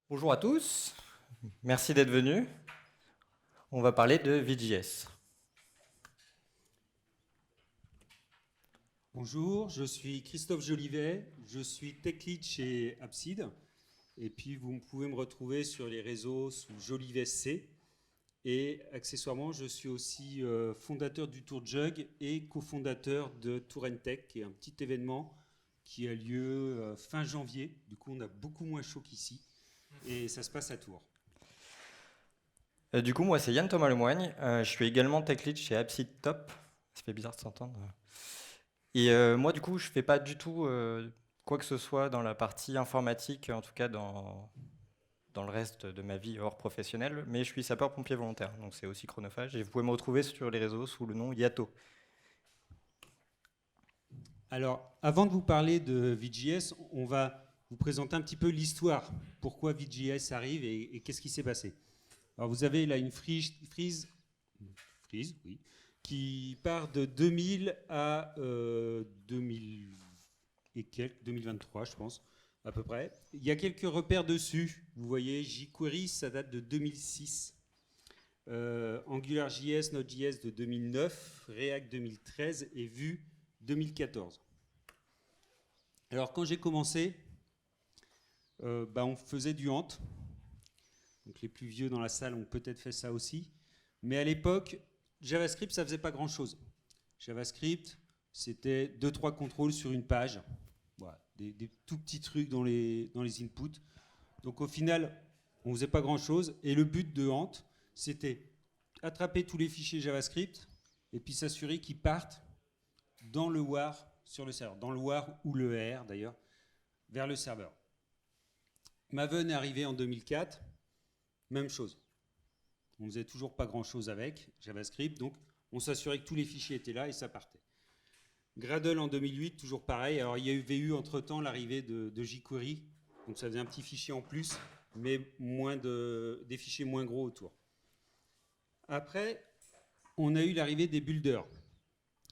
Bonjour à tous, merci d'être venus. On va parler de VJS. Bonjour, je suis Christophe Jolivet, je suis tech lead chez Abside, et puis vous pouvez me retrouver sur les réseaux sous Jolivet C. Et accessoirement, je suis aussi fondateur du Tour Jug et cofondateur de Tour Tech, qui est un petit événement qui a lieu fin janvier. Du coup, on a beaucoup moins chaud qu'ici, et ça se passe à Tours. Du coup, moi, c'est Yann Thomas Lemoigne. Je suis également tech lead chez Abside Top. Ça fait bizarre de s'entendre. Et moi, du coup, je fais pas du tout quoi que ce soit dans la partie informatique, en tout cas dans le reste de ma vie hors professionnelle, mais je suis sapeur-pompier volontaire, donc c'est aussi chronophage. Et vous pouvez me retrouver sur les réseaux sous le nom Yato. Alors, avant de vous parler de VJS, on va vous présenter un petit peu l'histoire. Pourquoi VJS arrive et qu'est-ce qui s'est passé. Alors, vous avez là une frise, oui, qui part de 2000 à 2000 et quelques, 2023, je pense, à peu près. Il y a quelques repères dessus. Vous voyez, jQuery, ça date de 2006. AngularJS, Node.js de 2009, React 2013 et Vue 2014. Alors, quand j'ai commencé, on faisait du Ant. Donc, les plus vieux dans la salle ont peut-être fait ça aussi. Mais à l'époque, JavaScript, ça faisait pas grand-chose. JavaScript, c'était 2-3 contrôles sur une page. Voilà, des tout petits trucs dans les inputs. Donc, au final, on faisait pas grand-chose. Et le but de Ant, c'était attraper tous les fichiers JavaScript et puis s'assurer qu'ils partent dans le WAR sur le serveur, dans le WAR ou le R d'ailleurs, vers le serveur. Maven est arrivé en 2004, même chose. On faisait toujours pas grand-chose avec JavaScript, donc on s'assurait que tous les fichiers étaient là et ça partait. Gradle en 2008, toujours pareil. Alors il y a eu entre-temps l'arrivée de jQuery, donc ça faisait un petit fichier en plus, mais des fichiers moins gros autour. Après, on a eu l'arrivée des builders.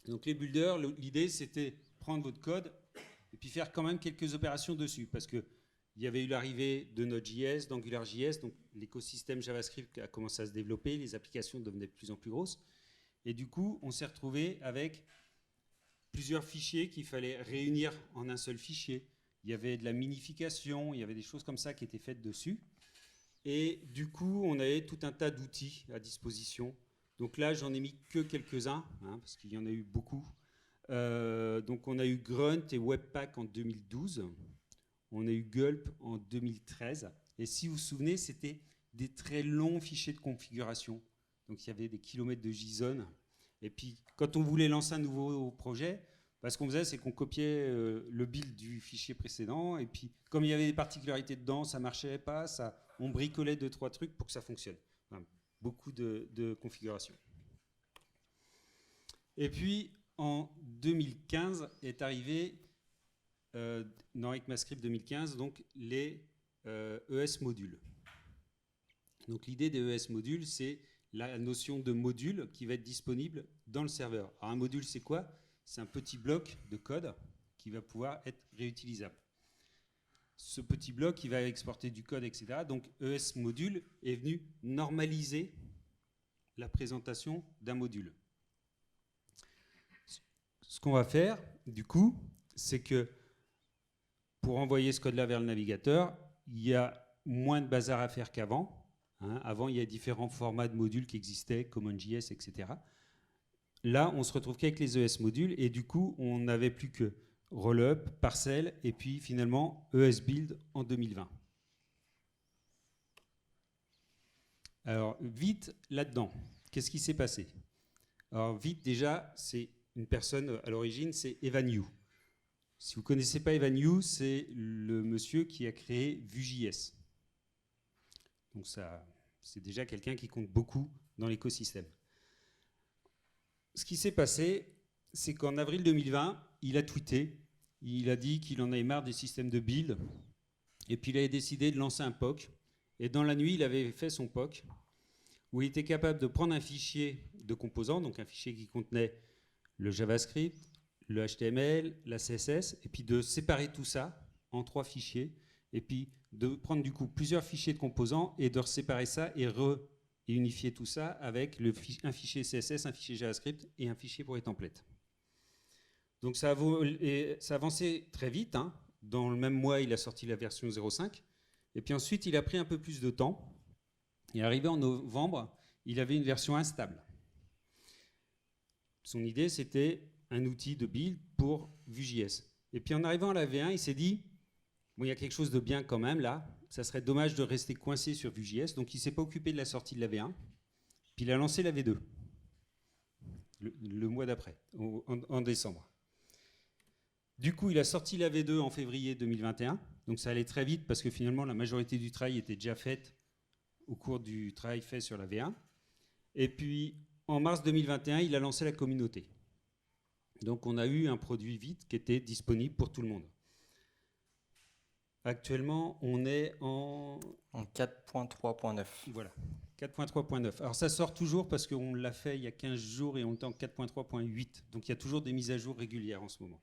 Donc les builders, l'idée c'était prendre votre code et puis faire quand même quelques opérations dessus, parce que il y avait eu l'arrivée de Node.js, d'AngularJS, donc l'écosystème JavaScript a commencé à se développer, les applications devenaient de plus en plus grosses, et du coup on s'est retrouvé avec plusieurs fichiers qu'il fallait réunir en un seul fichier. Il y avait de la minification, il y avait des choses comme ça qui étaient faites dessus, et du coup on avait tout un tas d'outils à disposition. Donc là j'en ai mis que quelques-uns, parce qu'il y en a eu beaucoup. Donc on a eu Grunt et Webpack en 2012. On a eu Gulp en 2013. Et si vous vous souvenez, c'était des très longs fichiers de configuration. Donc il y avait des kilomètres de JSON. Et puis quand on voulait lancer un nouveau projet, ce qu'on faisait, c'est qu'on copiait le build du fichier précédent. Et puis comme il y avait des particularités dedans, ça marchait pas, on bricolait 2-3 trucs pour que ça fonctionne. Enfin, beaucoup de configuration. Et puis en 2015 est arrivé dans ECMAScript 2015, donc les ES modules. Donc l'idée des ES modules, c'est la notion de module qui va être disponible dans le serveur. Alors un module, c'est quoi? C'est un petit bloc de code qui va pouvoir être réutilisable. Ce petit bloc, il va exporter du code, etc. Donc ES module est venu normaliser la présentation d'un module. Ce qu'on va faire, du coup, c'est que pour envoyer ce code-là vers le navigateur, il y a moins de bazar à faire qu'avant. Avant, il y a différents formats de modules qui existaient, CommonJS, etc. Là, on se retrouve qu'avec les ES modules et du coup, on n'avait plus que Rollup, Parcel et puis finalement ES Build en 2020. Alors, vite là-dedans, qu'est-ce qui s'est passé? Alors, vite déjà, c'est une personne à l'origine, c'est Evan You. Si vous ne connaissez pas Evan You, c'est le monsieur qui a créé Vue.js. Donc ça, c'est déjà quelqu'un qui compte beaucoup dans l'écosystème. Ce qui s'est passé, c'est qu'en avril 2020, il a tweeté, il a dit qu'il en avait marre des systèmes de build, et puis il avait décidé de lancer un POC. Et dans la nuit, il avait fait son POC, où il était capable de prendre un fichier de composants, donc un fichier qui contenait le JavaScript, le HTML, la CSS, et puis de séparer tout ça en 3 fichiers, et puis de prendre du coup plusieurs fichiers de composants et de séparer ça et unifier tout ça avec un fichier CSS, un fichier JavaScript et un fichier pour les templates. Donc ça a avancé très vite, hein. Dans le même mois, il a sorti la version 0.5, et puis ensuite, il a pris un peu plus de temps, et arrivé en novembre, il avait une version instable. Son idée, c'était un outil de build pour Vue.js. Et puis en arrivant à la V1, il s'est dit, bon, il y a quelque chose de bien quand même là, ça serait dommage de rester coincé sur Vue.js, donc il ne s'est pas occupé de la sortie de la V1, puis il a lancé la V2, le mois d'après, en décembre. Du coup, il a sorti la V2 en février 2021, donc ça allait très vite parce que finalement la majorité du travail était déjà faite au cours du travail fait sur la V1. Et puis en mars 2021, il a lancé la communauté. Donc on a eu un produit vite qui était disponible pour tout le monde. Actuellement, on est en 4.3.9. Voilà, 4.3.9. Alors ça sort toujours parce qu'on l'a fait il y a 15 jours et on est en 4.3.8. Donc il y a toujours des mises à jour régulières en ce moment.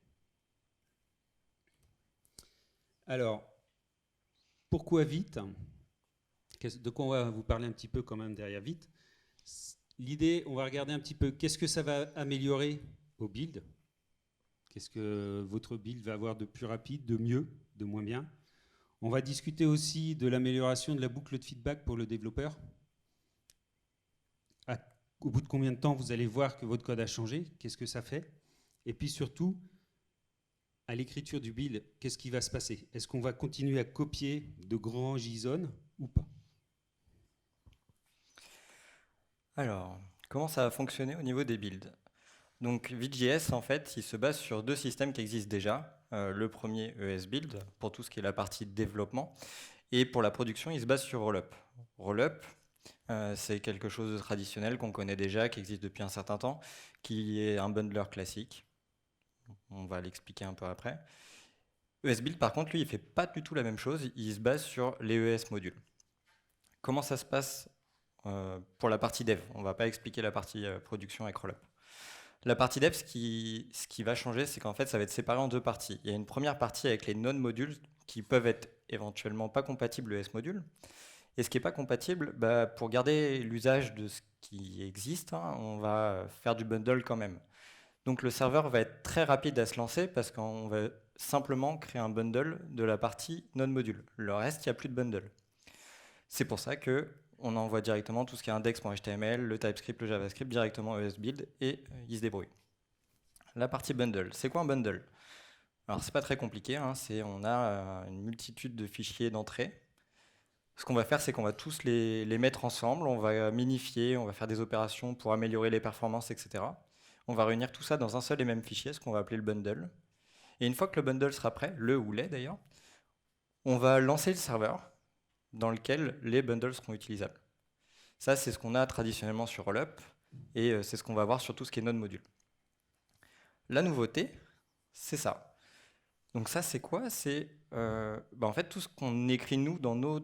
Alors, pourquoi vite? De quoi on va vous parler un petit peu quand même derrière vite. L'idée, on va regarder un petit peu qu'est-ce que ça va améliorer au build. Qu'est-ce que votre build va avoir de plus rapide, de mieux, de moins bien. On va discuter aussi de l'amélioration de la boucle de feedback pour le développeur. Au bout de combien de temps vous allez voir que votre code a changé, qu'est-ce que ça fait. Et puis surtout, à l'écriture du build, qu'est-ce qui va se passer? Est-ce qu'on va continuer à copier de grands JSON ou pas? Alors, comment ça va fonctionner au niveau des builds? Donc Vue.js, en fait, il se base sur deux systèmes qui existent déjà. Le premier, ES-Build, pour tout ce qui est la partie développement. Et pour la production, il se base sur Rollup. Rollup, c'est quelque chose de traditionnel qu'on connaît déjà, qui existe depuis un certain temps, qui est un bundler classique. On va l'expliquer un peu après. ES-Build, par contre, lui, il fait pas du tout la même chose. Il se base sur les ES modules. Comment ça se passe pour la partie dev? On va pas expliquer la partie production avec Rollup. La partie dev, ce qui va changer, c'est qu'en fait, ça va être séparé en deux parties. Il y a une première partie avec les non-modules qui peuvent être éventuellement pas compatibles ES-modules. Et ce qui n'est pas compatible, bah, pour garder l'usage de ce qui existe, hein, on va faire du bundle quand même. Donc le serveur va être très rapide à se lancer parce qu'on va simplement créer un bundle de la partie non-module. Le reste, il n'y a plus de bundle. C'est pour ça que on envoie directement tout ce qui est index.html, le TypeScript, le JavaScript directement ES-Build et il se débrouille. La partie bundle, c'est quoi un bundle? Alors c'est pas très compliqué, hein, on a une multitude de fichiers d'entrée. Ce qu'on va faire, c'est qu'on va tous les mettre ensemble, on va minifier, on va faire des opérations pour améliorer les performances, etc. On va réunir tout ça dans un seul et même fichier, ce qu'on va appeler le bundle. Et une fois que le bundle sera prêt, le ou les d'ailleurs, on va lancer le serveur dans lequel les bundles seront utilisables. Ça, c'est ce qu'on a traditionnellement sur Rollup, et c'est ce qu'on va voir sur tout ce qui est non-module. La nouveauté, c'est ça. Donc ça, c'est quoi? C'est en fait tout ce qu'on écrit nous dans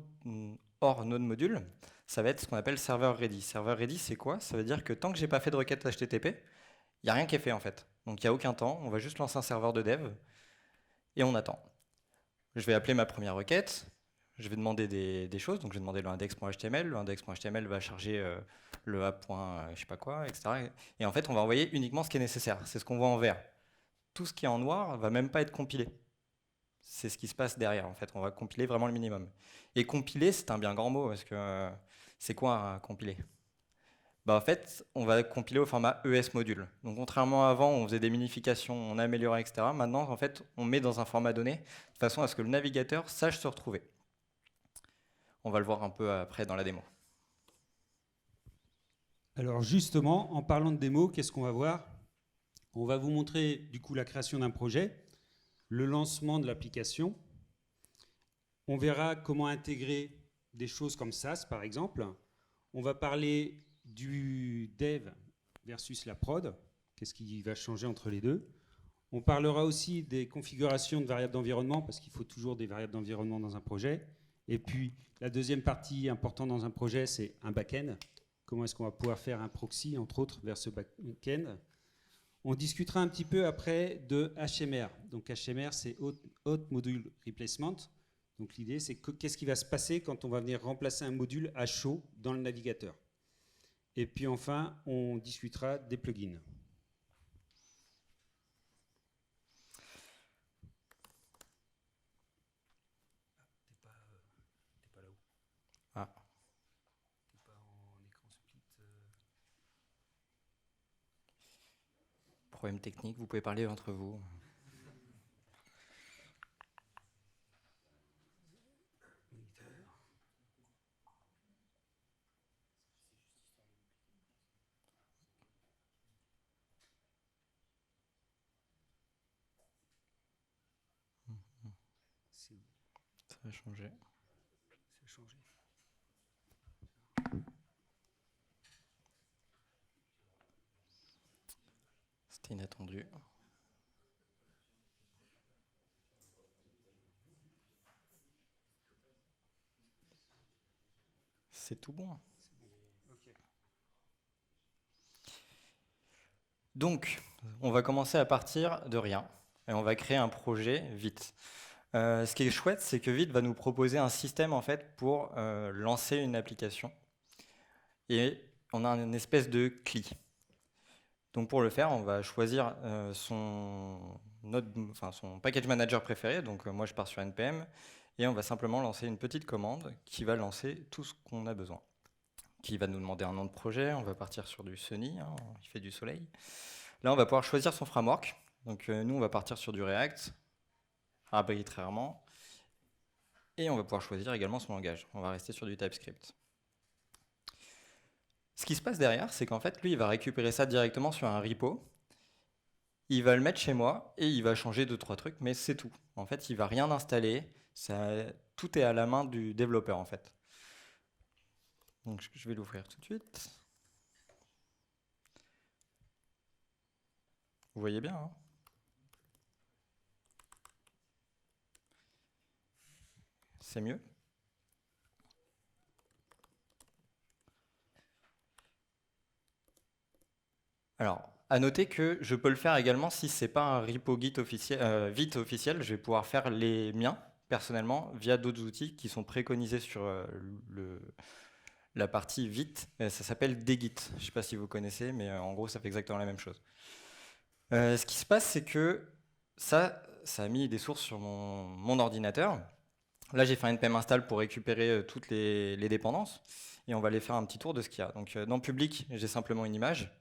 hors node module, ça va être ce qu'on appelle server ready. Server ready, c'est quoi? Ça veut dire que tant que j'ai pas fait de requête HTTP, il n'y a rien qui est fait en fait. Donc il n'y a aucun temps, on va juste lancer un serveur de dev et on attend. Je vais appeler ma première requête, je vais demander des choses, donc je vais demander le index.html, le index.html va charger le app. Je sais pas quoi, etc. Et en fait, on va envoyer uniquement ce qui est nécessaire, c'est ce qu'on voit en vert. Tout ce qui est en noir va même pas être compilé. C'est ce qui se passe derrière, en fait. On va compiler vraiment le minimum. Et compiler, c'est un bien grand mot, parce que c'est quoi compiler? En fait, on va compiler au format ES module. Donc, contrairement à avant, on faisait des minifications, on améliorait, etc. Maintenant, en fait, on met dans un format donné, de façon à ce que le navigateur sache se retrouver. On va le voir un peu après dans la démo. Alors justement, en parlant de démo, qu'est-ce qu'on va voir? On va vous montrer du coup la création d'un projet, le lancement de l'application. On verra comment intégrer des choses comme SaaS, par exemple. On va parler du dev versus la prod. Qu'est-ce qui va changer entre les deux? On parlera aussi des configurations de variables d'environnement, parce qu'il faut toujours des variables d'environnement dans un projet. Et puis, la deuxième partie importante dans un projet, c'est un back-end. Comment est-ce qu'on va pouvoir faire un proxy, entre autres, vers ce back-end? On discutera un petit peu après de HMR. Donc HMR, c'est Hot Module Replacement. Donc l'idée, c'est qu'est-ce qui va se passer quand on va venir remplacer un module à chaud dans le navigateur. Et puis enfin, on discutera des plugins. Ah. Problème technique, vous pouvez parler entre vous. Ça va changer. C'était inattendu. C'est tout bon. Donc, on va commencer à partir de rien et on va créer un projet vite. Ce qui est chouette, c'est que Vite va nous proposer un système en fait pour lancer une application et on a une espèce de CLI. Donc pour le faire, on va choisir son package manager préféré. Donc moi, je pars sur NPM et on va simplement lancer une petite commande qui va lancer tout ce qu'on a besoin. Qui va nous demander un nom de projet. On va partir sur du Sunny, hein, il fait du soleil. Là, on va pouvoir choisir son framework. Donc nous, on va partir sur du React, arbitrairement. Et on va pouvoir choisir également son langage. On va rester sur du TypeScript. Ce qui se passe derrière, c'est qu'en fait, lui, il va récupérer ça directement sur un repo. Il va le mettre chez moi et il va changer 2-3 trucs, mais c'est tout. En fait, il va rien installer. Tout est à la main du développeur, en fait. Donc, je vais l'ouvrir tout de suite. Vous voyez bien, hein? C'est mieux. Alors, à noter que je peux le faire également si c'est pas un repo Git officiel, Vite officiel, je vais pouvoir faire les miens personnellement via d'autres outils qui sont préconisés sur la partie Vite. Ça s'appelle Degit. Je ne sais pas si vous connaissez, mais en gros, ça fait exactement la même chose. Ce qui se passe, c'est que ça a mis des sources sur mon ordinateur. Là, j'ai fait un npm install pour récupérer toutes les dépendances et on va aller faire un petit tour de ce qu'il y a. Donc, dans public, j'ai simplement une image.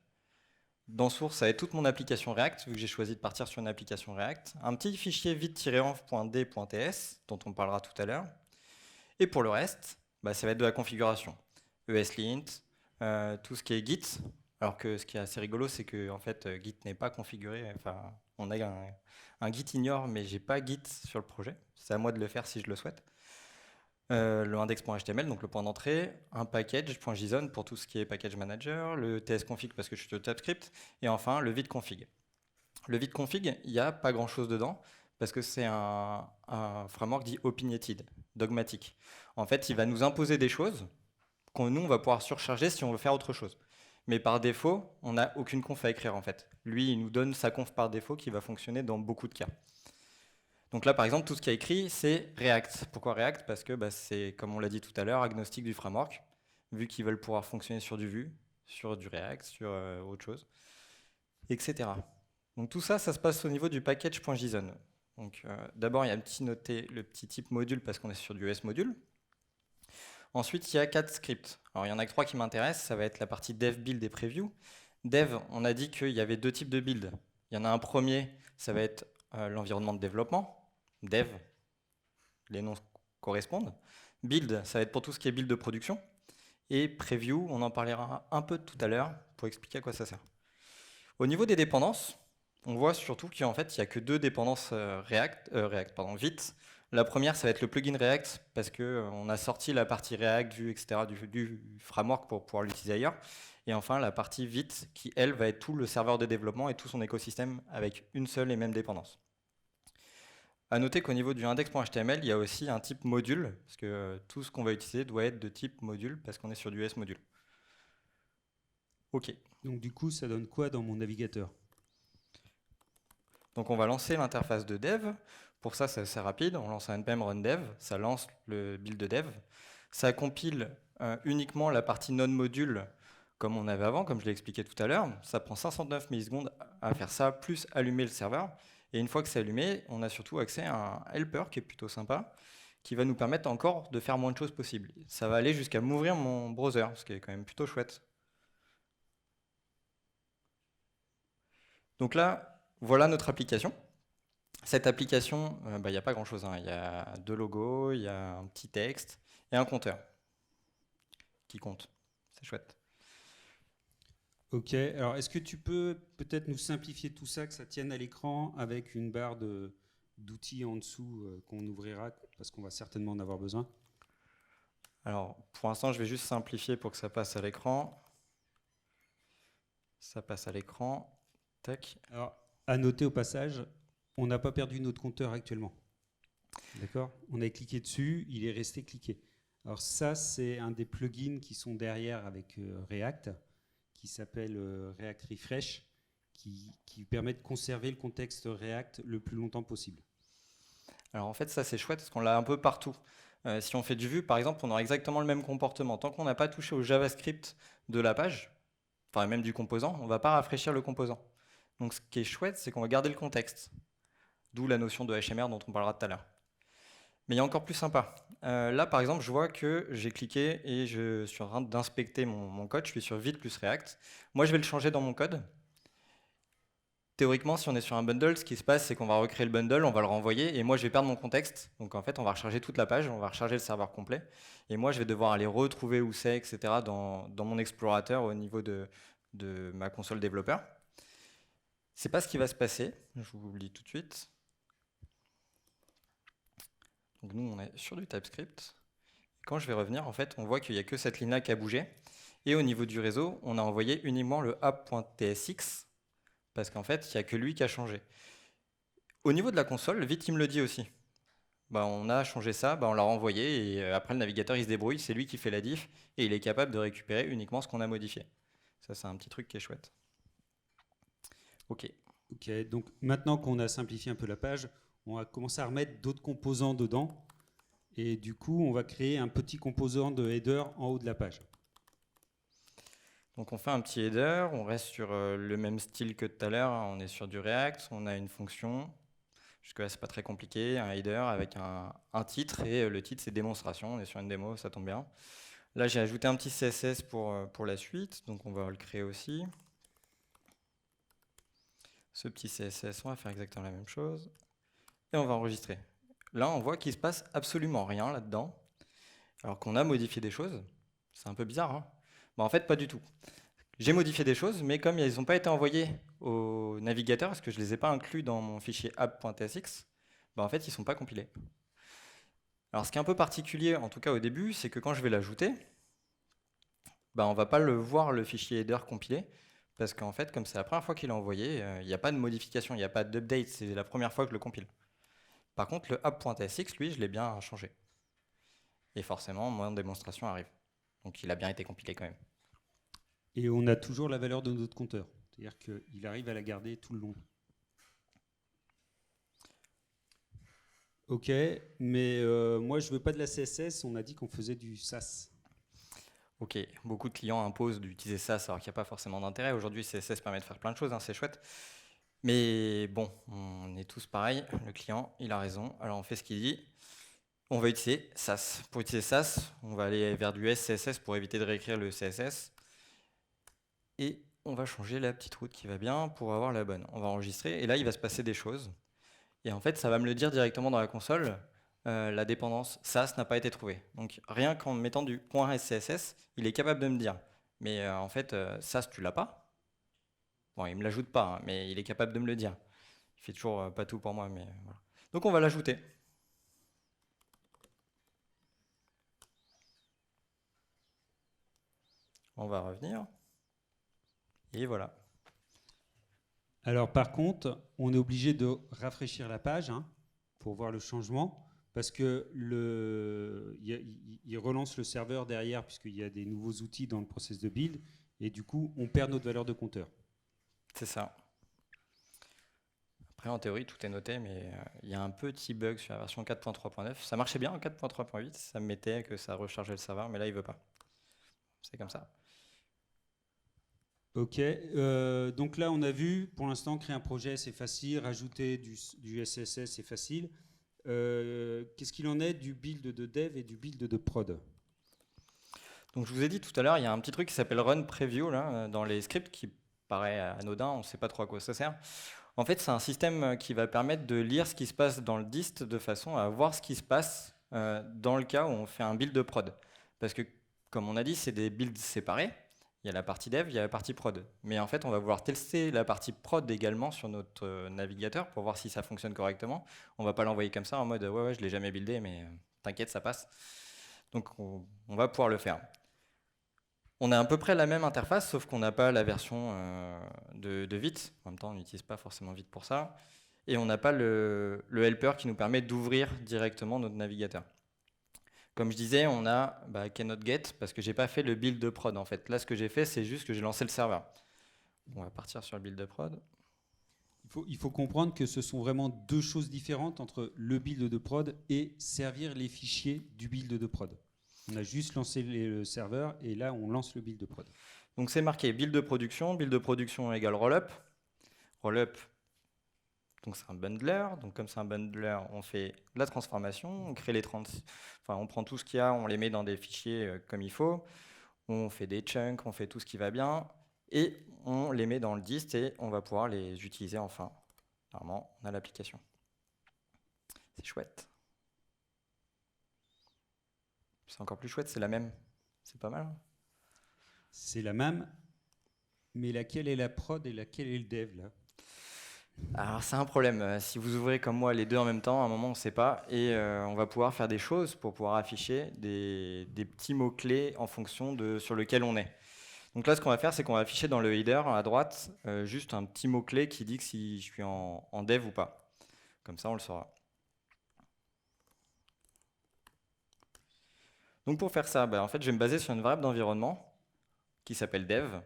Dans source, ça va être toute mon application React, vu que j'ai choisi de partir sur une application React. Un petit fichier vite-env.d.ts, dont on parlera tout à l'heure. Et pour le reste, ça va être de la configuration. ESLint, tout ce qui est Git. Alors que ce qui est assez rigolo, c'est que en fait, Git n'est pas configuré. Enfin, on a un Git ignore, mais j'ai pas Git sur le projet. C'est à moi de le faire si je le souhaite. Le index.html, donc le point d'entrée, un package.json pour tout ce qui est package manager, le tsconfig parce que je suis au TypeScript, et enfin le vite config. Le vite config, il n'y a pas grand chose dedans parce que c'est un framework dit opinionated, dogmatique. En fait, il va nous imposer des choses qu'on nous on va pouvoir surcharger si on veut faire autre chose. Mais par défaut, on n'a aucune conf à écrire en fait. Lui, il nous donne sa conf par défaut qui va fonctionner dans beaucoup de cas. Donc là, par exemple, tout ce qui est écrit, c'est React. Pourquoi React? Parce que c'est, comme on l'a dit tout à l'heure, agnostique du framework, vu qu'ils veulent pouvoir fonctionner sur du Vue, sur du React, sur autre chose, etc. Donc tout ça, ça se passe au niveau du package.json. Donc d'abord, il y a le petit type module parce qu'on est sur du ES module. Ensuite, il y a 4 scripts. Alors il y en a que 3 qui m'intéressent, ça va être la partie dev, build et preview. Dev, on a dit qu'il y avait 2 types de build. Il y en a un premier, ça va être l'environnement de développement. Dev, les noms correspondent. Build, ça va être pour tout ce qui est build de production. Et preview, on en parlera un peu tout à l'heure pour expliquer à quoi ça sert. Au niveau des dépendances, on voit surtout qu'en fait, il n'y a que 2 dépendances Vite. La première, ça va être le plugin React, parce qu'on a sorti la partie React, Vue, etc. du framework pour pouvoir l'utiliser ailleurs. Et enfin, la partie Vite, qui, elle, va être tout le serveur de développement et tout son écosystème avec une seule et même dépendance. À noter qu'au niveau du index.html, il y a aussi un type module, parce que tout ce qu'on va utiliser doit être de type module, parce qu'on est sur du S module. Ok. Donc du coup, ça donne quoi dans mon navigateur? Donc on va lancer l'interface de dev. Pour ça, c'est assez rapide. On lance un npm run dev, ça lance le build de dev. Ça compile uniquement la partie non-module comme on avait avant, comme je l'ai expliqué tout à l'heure. Ça prend 509 millisecondes à faire ça, plus allumer le serveur. Et une fois que c'est allumé, on a surtout accès à un helper qui est plutôt sympa, qui va nous permettre encore de faire moins de choses possibles. Ça va aller jusqu'à m'ouvrir mon browser, ce qui est quand même plutôt chouette. Donc là, voilà notre application. Cette application, il n'y a pas grand-chose, hein. Il y a 2 logos, il y a un petit texte et un compteur qui compte. C'est chouette. Ok, alors est-ce que tu peux peut-être nous simplifier tout ça, que ça tienne à l'écran avec une barre d'outils en dessous qu'on ouvrira parce qu'on va certainement en avoir besoin? Alors, pour l'instant, je vais juste simplifier pour que ça passe à l'écran. Ça passe à l'écran. Tac. Alors, à noter au passage, on n'a pas perdu notre compteur actuellement. D'accord? On a cliqué dessus, il est resté cliqué. Alors ça, c'est un des plugins qui sont derrière avec React, qui s'appelle React Refresh, qui permet de conserver le contexte React le plus longtemps possible. Alors en fait, ça c'est chouette parce qu'on l'a un peu partout. Si on fait du Vue, par exemple, on aura exactement le même comportement. Tant qu'on n'a pas touché au JavaScript de la page, enfin même du composant, on ne va pas rafraîchir le composant. Donc ce qui est chouette, c'est qu'on va garder le contexte. D'où la notion de HMR dont on parlera tout à l'heure. Mais il y a encore plus sympa. Là, par exemple, je vois que j'ai cliqué et je suis en train d'inspecter mon code. Je suis sur Vite plus React. Moi, je vais le changer dans mon code. Théoriquement, si on est sur un bundle, ce qui se passe, c'est qu'on va recréer le bundle, on va le renvoyer, et moi, je vais perdre mon contexte. Donc, en fait, on va recharger toute la page, on va recharger le serveur complet. Et moi, je vais devoir aller retrouver où c'est, etc., dans mon explorateur au niveau de ma console développeur. C'est pas ce qui va se passer. Je vous le dis tout de suite. Donc nous, on est sur du TypeScript. Quand je vais revenir, en fait, on voit qu'il n'y a que cette ligne-là qui a bougé. Et au niveau du réseau, on a envoyé uniquement le app.tsx, parce qu'en fait, il n'y a que lui qui a changé. Au niveau de la console, vite, il me le dit aussi. On a changé ça, on l'a renvoyé, et après, le navigateur, il se débrouille, c'est lui qui fait la diff, et il est capable de récupérer uniquement ce qu'on a modifié. Ça, c'est un petit truc qui est chouette. Ok. Ok, donc maintenant qu'on a simplifié un peu la page, on va commencer à remettre d'autres composants dedans. Et du coup, on va créer un petit composant de header en haut de la page. Donc on fait un petit header, on reste sur le même style que tout à l'heure, hein. On est sur du React, on a une fonction. Jusque-là, c'est pas très compliqué, un header avec un titre, et le titre, c'est démonstration. On est sur une démo, ça tombe bien. Là, j'ai ajouté un petit CSS pour la suite, donc on va le créer aussi. Ce petit CSS, on va faire exactement la même chose. Et on va enregistrer. Là, on voit qu'il se passe absolument rien là-dedans, alors qu'on a modifié des choses. C'est un peu bizarre, hein? En fait, pas du tout. J'ai modifié des choses, mais comme ils n'ont pas été envoyés au navigateur, parce que je ne les ai pas inclus dans mon fichier app.tsx, en fait, ils ne sont pas compilés. Alors, ce qui est un peu particulier, en tout cas au début, c'est que quand je vais l'ajouter, on ne va pas le voir, le fichier header compilé, parce qu'en fait, comme c'est la première fois qu'il est envoyé, il n'y a pas de modification, il n'y a pas d'update, c'est la première fois que je le compile. Par contre, le app.tsx, lui, je l'ai bien changé. Et forcément, mon démonstration arrive. Donc, il a bien été compilé quand même. Et on a toujours la valeur de notre compteur. C'est-à-dire qu'il arrive à la garder tout le long. Ok, mais moi je veux pas de la CSS, on a dit qu'on faisait du SAS. Ok, beaucoup de clients imposent d'utiliser SAS alors qu'il n'y a pas forcément d'intérêt. Aujourd'hui, CSS permet de faire plein de choses, hein, c'est chouette. Mais bon, on est tous pareils. Le client, il a raison. Alors on fait ce qu'il dit. On va utiliser SAS. Pour utiliser SAS, on va aller vers du SCSS pour éviter de réécrire le CSS. Et on va changer la petite route qui va bien pour avoir la bonne. On va enregistrer et là, il va se passer des choses. Et en fait, ça va me le dire directement dans la console. La dépendance SAS n'a pas été trouvée. Donc rien qu'en mettant du .scss, il est capable de me dire. Mais en fait, SAS, tu l'as pas. Bon, il me l'ajoute pas, hein, mais il est capable de me le dire. Il fait toujours pas tout pour moi, mais voilà. Donc on va l'ajouter. On va revenir. Et voilà. Alors par contre, on est obligé de rafraîchir la page pour voir le changement, parce que il relance le serveur derrière, puisqu'il y a des nouveaux outils dans le process de build, et du coup, on perd notre valeur de compteur. C'est ça. Après, en théorie, tout est noté, mais il y a un petit bug sur la version 4.3.9. Ça marchait bien en 4.3.8, ça me mettait que ça rechargeait le serveur, mais là, il veut pas. C'est comme ça. Ok, donc là on a vu, pour l'instant, créer un projet c'est facile, rajouter du SSS c'est facile. Qu'est-ce qu'il en est du build de dev et du build de prod? Donc, je vous ai dit tout à l'heure, il y a un petit truc qui s'appelle Run Preview là, dans les scripts qui paraît anodin, on ne sait pas trop à quoi ça sert. En fait, c'est un système qui va permettre de lire ce qui se passe dans le dist de façon à voir ce qui se passe dans le cas où on fait un build de prod. Parce que, comme on a dit, c'est des builds séparés. Il y a la partie dev, il y a la partie prod. Mais en fait, on va vouloir tester la partie prod également sur notre navigateur pour voir si ça fonctionne correctement. On va pas l'envoyer comme ça en mode ouais, je l'ai jamais buildé, mais t'inquiète, ça passe. Donc, on va pouvoir le faire. On a à peu près la même interface, sauf qu'on n'a pas la version de Vite. En même temps, on n'utilise pas forcément Vite pour ça. Et on n'a pas le helper qui nous permet d'ouvrir directement notre navigateur. Comme je disais, on a cannot get parce que j'ai pas fait le build de prod en fait. Là, ce que j'ai fait, c'est juste que j'ai lancé le serveur. On va partir sur le build de prod. Il faut comprendre que ce sont vraiment deux choses différentes entre le build de prod et servir les fichiers du build de prod. On a juste lancé le serveur et là on lance le build de prod. Donc c'est marqué build de production égale rollup. Rollup, donc c'est un bundler. Donc comme c'est un bundler, on fait de la transformation, on crée on prend tout ce qu'il y a, on les met dans des fichiers comme il faut. On fait des chunks, on fait tout ce qui va bien et on les met dans le dist et on va pouvoir les utiliser enfin. Normalement, on a l'application. C'est chouette. C'est encore plus chouette, c'est la même. C'est pas mal. C'est la même, mais laquelle est la prod et laquelle est le dev là? Alors c'est un problème. Si vous ouvrez comme moi les deux en même temps, à un moment on ne sait pas et on va pouvoir faire des choses pour pouvoir afficher des petits mots-clés en fonction de sur lequel on est. Donc là ce qu'on va faire c'est qu'on va afficher dans le header à droite juste un petit mot-clé qui dit que si je suis en dev ou pas. Comme ça on le saura. Donc pour faire ça, en fait je vais me baser sur une variable d'environnement qui s'appelle dev,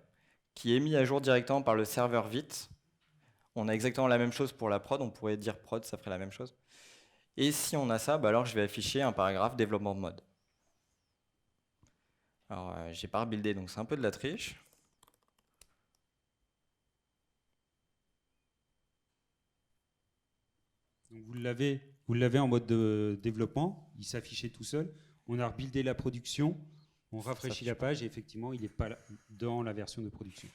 qui est mis à jour directement par le serveur Vite. On a exactement la même chose pour la prod, on pourrait dire prod, ça ferait la même chose. Et si on a ça, alors je vais afficher un paragraphe développement de mode. Alors j'ai pas rebuildé, donc c'est un peu de la triche. Donc vous l'avez en mode de développement, il s'affichait tout seul. On a rebuildé la production, on rafraîchit la page et effectivement il n'est pas dans la version de production.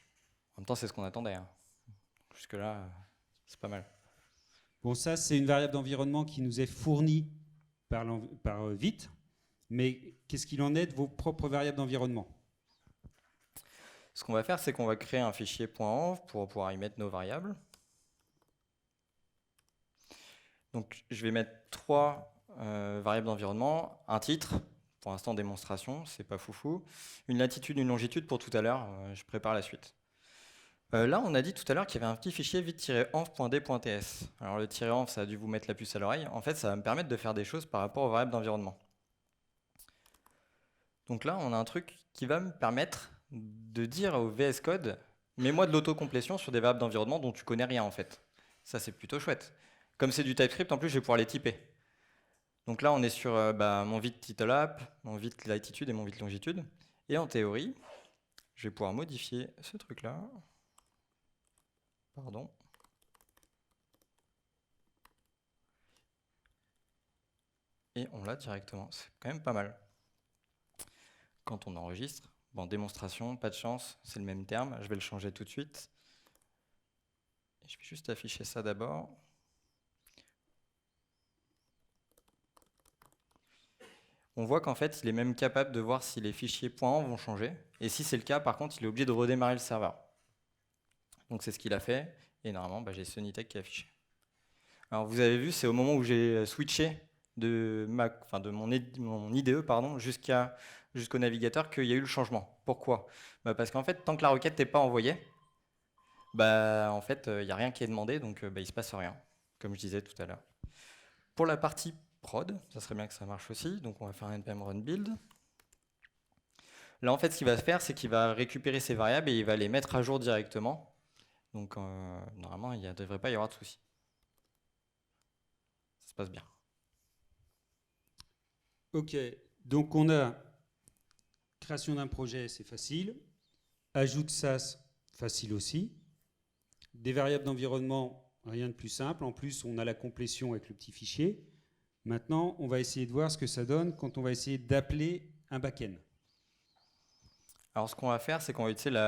En même temps, c'est ce qu'on attendait. Hein. Jusque-là, c'est pas mal. Bon, ça, c'est une variable d'environnement qui nous est fournie par Vite. Mais qu'est-ce qu'il en est de vos propres variables d'environnement? Ce qu'on va faire, c'est qu'on va créer un fichier .env pour pouvoir y mettre nos variables. Donc, je vais mettre 3 variables d'environnement, un titre, pour l'instant démonstration, c'est pas foufou, une latitude, une longitude pour tout à l'heure, je prépare la suite. Là, on a dit tout à l'heure qu'il y avait un petit fichier vite-env.d.ts. Alors le -env, ça a dû vous mettre la puce à l'oreille. En fait, ça va me permettre de faire des choses par rapport aux variables d'environnement. Donc là, on a un truc qui va me permettre de dire au VS Code, mets-moi de l'autocomplétion sur des variables d'environnement dont tu connais rien en fait. Ça, c'est plutôt chouette. Comme c'est du TypeScript, en plus, je vais pouvoir les typer. Donc là, on est sur mon vite title app, mon vite latitude et mon vite longitude. Et en théorie, je vais pouvoir modifier ce truc-là. Pardon. Et on l'a directement. C'est quand même pas mal. Quand on enregistre, bon, démonstration, pas de chance, c'est le même terme. Je vais le changer tout de suite. Je vais juste afficher ça d'abord. On voit qu'en fait, il est même capable de voir si les fichiers .env vont changer. Et si c'est le cas, par contre, il est obligé de redémarrer le serveur. Donc c'est ce qu'il a fait. Et normalement, j'ai Sonitech qui est affiché. Alors vous avez vu, c'est au moment où j'ai switché de mon IDE jusqu'au navigateur qu'il y a eu le changement. Pourquoi? Parce qu'en fait, tant que la requête n'est pas envoyée, en fait, il n'y a rien qui est demandé, donc il ne se passe rien, comme je disais tout à l'heure. Pour la partie prod, ça serait bien que ça marche aussi, donc on va faire un npm run build. Là, en fait, ce qu'il va faire, c'est qu'il va récupérer ces variables et il va les mettre à jour directement. Donc, normalement, il ne devrait pas y avoir de souci. passe bien. Ok, donc on a création d'un projet, c'est facile. Ajout de SAS, facile aussi. Des variables d'environnement, rien de plus simple. En plus, on a la complétion avec le petit fichier. Maintenant, on va essayer de voir ce que ça donne quand on va essayer d'appeler un backend. Alors ce qu'on va faire, c'est qu'on va utiliser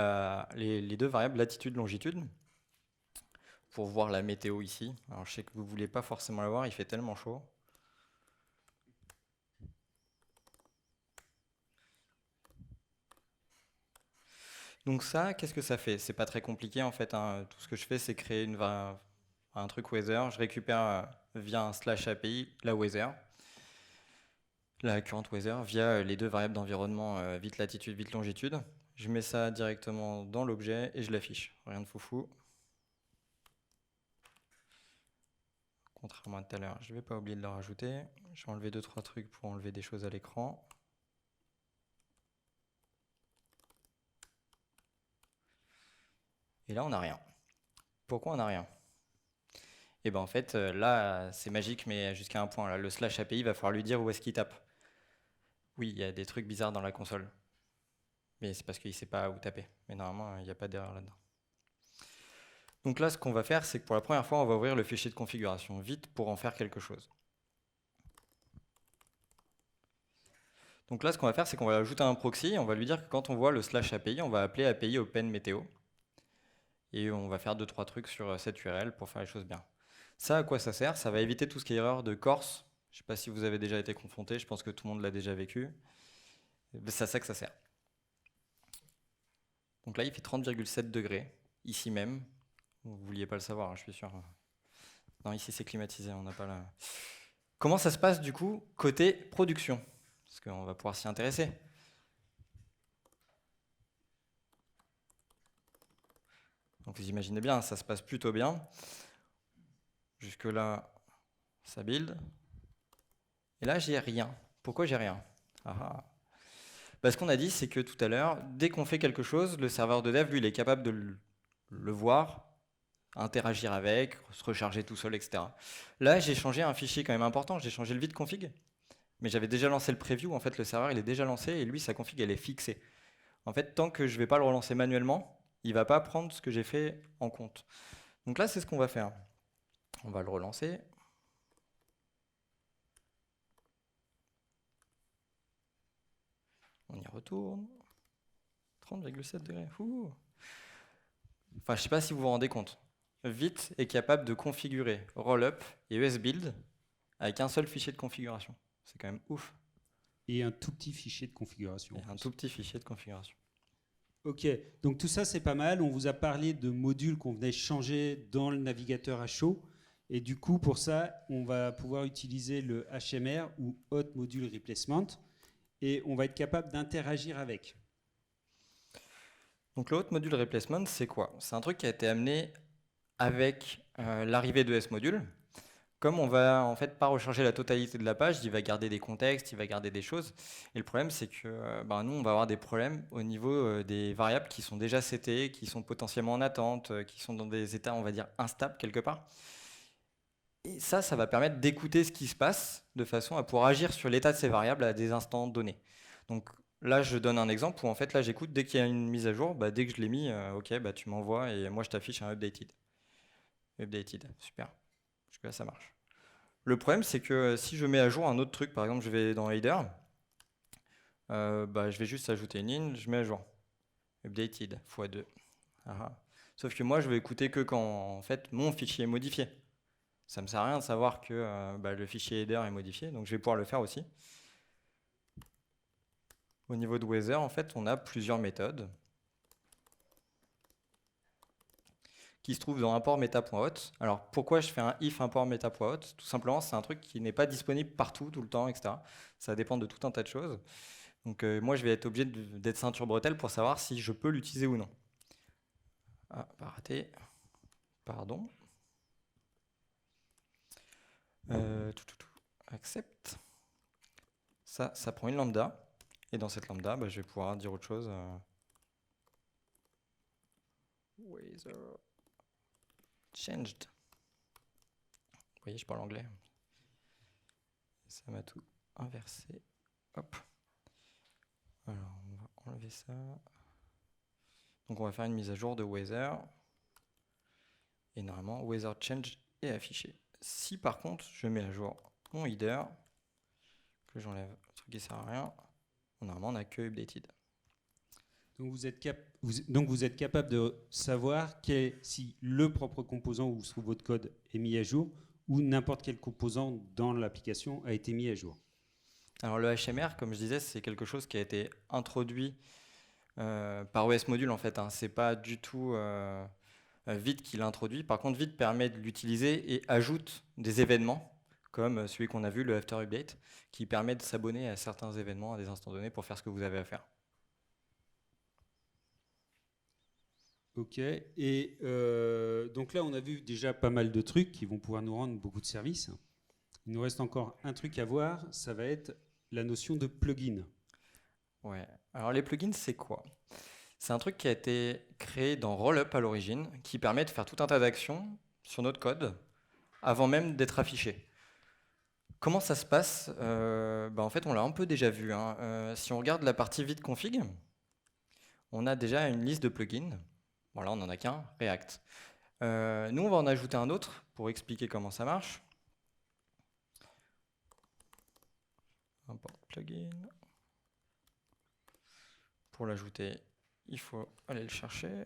les deux variables latitude, longitude pour voir la météo ici. Alors je sais que vous ne voulez pas forcément la voir, il fait tellement chaud. Donc ça, qu'est-ce que ça fait? C'est pas très compliqué en fait, hein. Tout ce que je fais, c'est créer un truc weather. Je récupère via un slash API la weather, la current weather, via les deux variables d'environnement vite latitude, vite longitude. Je mets ça directement dans l'objet et je l'affiche. Rien de foufou. Contrairement à tout à l'heure, je ne vais pas oublier de le rajouter. Je vais enlever 2-3 trucs pour enlever des choses à l'écran. Et là, on n'a rien. Pourquoi on n'a rien? Et ben en fait, là, c'est magique, mais jusqu'à un point. Là, le slash API, il va falloir lui dire où est-ce qu'il tape. Oui, il y a des trucs bizarres dans la console. Mais c'est parce qu'il ne sait pas où taper. Mais normalement, il n'y a pas d'erreur là-dedans. Donc là, ce qu'on va faire, c'est que pour la première fois, on va ouvrir le fichier de configuration vite pour en faire quelque chose. Donc là, ce qu'on va faire, c'est qu'on va ajouter un proxy. On va lui dire que quand on voit le slash API, on va appeler API Open Météo. Et on va faire 2-3 trucs sur cette URL pour faire les choses bien. Ça, à quoi ça sert? Ça va éviter tout ce qui est erreur de Corse. Je ne sais pas si vous avez déjà été confronté, je pense que tout le monde l'a déjà vécu. C'est à ça que ça sert. Donc là, il fait 30,7 degrés, ici même. Vous ne vouliez pas le savoir, hein, je suis sûr. Non, ici c'est climatisé, on n'a pas la... Comment ça se passe du coup côté production? Parce qu'on va pouvoir s'y intéresser. Donc vous imaginez bien, ça se passe plutôt bien. Jusque là, ça build. Et là, j'ai rien. Pourquoi j'ai rien? Ce qu'on a dit, c'est que tout à l'heure, dès qu'on fait quelque chose, le serveur de dev, lui, il est capable de le voir, interagir avec, se recharger tout seul, etc. Là, j'ai changé un fichier quand même important, j'ai changé le vide config, mais j'avais déjà lancé le preview, en fait, le serveur, il est déjà lancé, et lui, sa config, elle est fixée. En fait, tant que je ne vais pas le relancer manuellement, il ne va pas prendre ce que j'ai fait en compte. Donc là, c'est ce qu'on va faire. On va le relancer. On y retourne. 30,7 degrés. Ouh. Enfin, je ne sais pas si vous vous rendez compte. Vite est capable de configurer rollup et ESBuild avec un seul fichier de configuration. C'est quand même ouf. Et un tout petit fichier de configuration. Et un tout petit fichier de configuration. Ok, donc tout ça c'est pas mal. On vous a parlé de modules qu'on venait changer dans le navigateur à chaud. Et du coup, pour ça, on va pouvoir utiliser le HMR ou Hot Module Replacement. Et on va être capable d'interagir avec. Donc le Hot Module Replacement, c'est quoi? C'est un truc qui a été amené avec l'arrivée de S-Module. Comme on va en fait pas recharger la totalité de la page, il va garder des contextes, il va garder des choses. Et le problème, c'est que nous, on va avoir des problèmes au niveau des variables qui sont déjà setées, qui sont potentiellement en attente, qui sont dans des états, on va dire, instables quelque part. Et ça va permettre d'écouter ce qui se passe de façon à pouvoir agir sur l'état de ces variables à des instants donnés. Donc là, je donne un exemple où en fait, là, j'écoute dès qu'il y a une mise à jour, dès que je l'ai mis, ok, tu m'envoies et moi, je t'affiche un updated. Updated, super. Jusque-là, ça marche. Le problème, c'est que si je mets à jour un autre truc, par exemple, je vais dans Header, je vais juste ajouter une ligne, je mets à jour. Updated, x2. Sauf que moi, je vais écouter que quand, en fait, mon fichier est modifié. Ça ne me sert à rien de savoir que le fichier header est modifié, donc je vais pouvoir le faire aussi. Au niveau de weather, en fait, on a plusieurs méthodes qui se trouvent dans import meta.hot. Alors, pourquoi je fais un if import meta.hot? Tout simplement, c'est un truc qui n'est pas disponible partout, tout le temps, etc. Ça dépend de tout un tas de choses. Donc, moi, je vais être obligé d'être ceinture bretelle pour savoir si je peux l'utiliser ou non. Ah, pas raté. Pardon. Accept. Ça prend une lambda. Et dans cette lambda, je vais pouvoir dire autre chose. Weather changed. Vous voyez, je parle anglais. Ça m'a tout inversé. Hop. Alors, on va enlever ça. Donc, on va faire une mise à jour de weather. Et normalement, weather change est affiché. Si par contre, je mets à jour mon header, que j'enlève le truc qui sert à rien, normalement, on n'a que updated. Donc vous êtes capable de savoir si le propre composant où se trouve votre code est mis à jour ou n'importe quel composant dans l'application a été mis à jour. Alors le HMR, comme je disais, c'est quelque chose qui a été introduit par OS Module en fait. Hein. C'est pas du tout Vite qui l'introduit. Par contre, Vite permet de l'utiliser et ajoute des événements, comme celui qu'on a vu, le After Update, qui permet de s'abonner à certains événements à des instants donnés pour faire ce que vous avez à faire. Ok, et donc là on a vu déjà pas mal de trucs qui vont pouvoir nous rendre beaucoup de services. Il nous reste encore un truc à voir, ça va être la notion de plugin. Ouais. Alors les plugins, c'est quoi? C'est un truc qui a été créé dans Rollup à l'origine, qui permet de faire tout un tas d'actions sur notre code avant même d'être affiché. Comment ça se passe? En fait, on l'a un peu déjà vu. Hein. Si on regarde la partie vite config, on a déjà une liste de plugins. Bon, là, on n'en a qu'un, React. Nous, on va en ajouter un autre pour expliquer comment ça marche. Import plugin. Pour l'ajouter, il faut aller le chercher.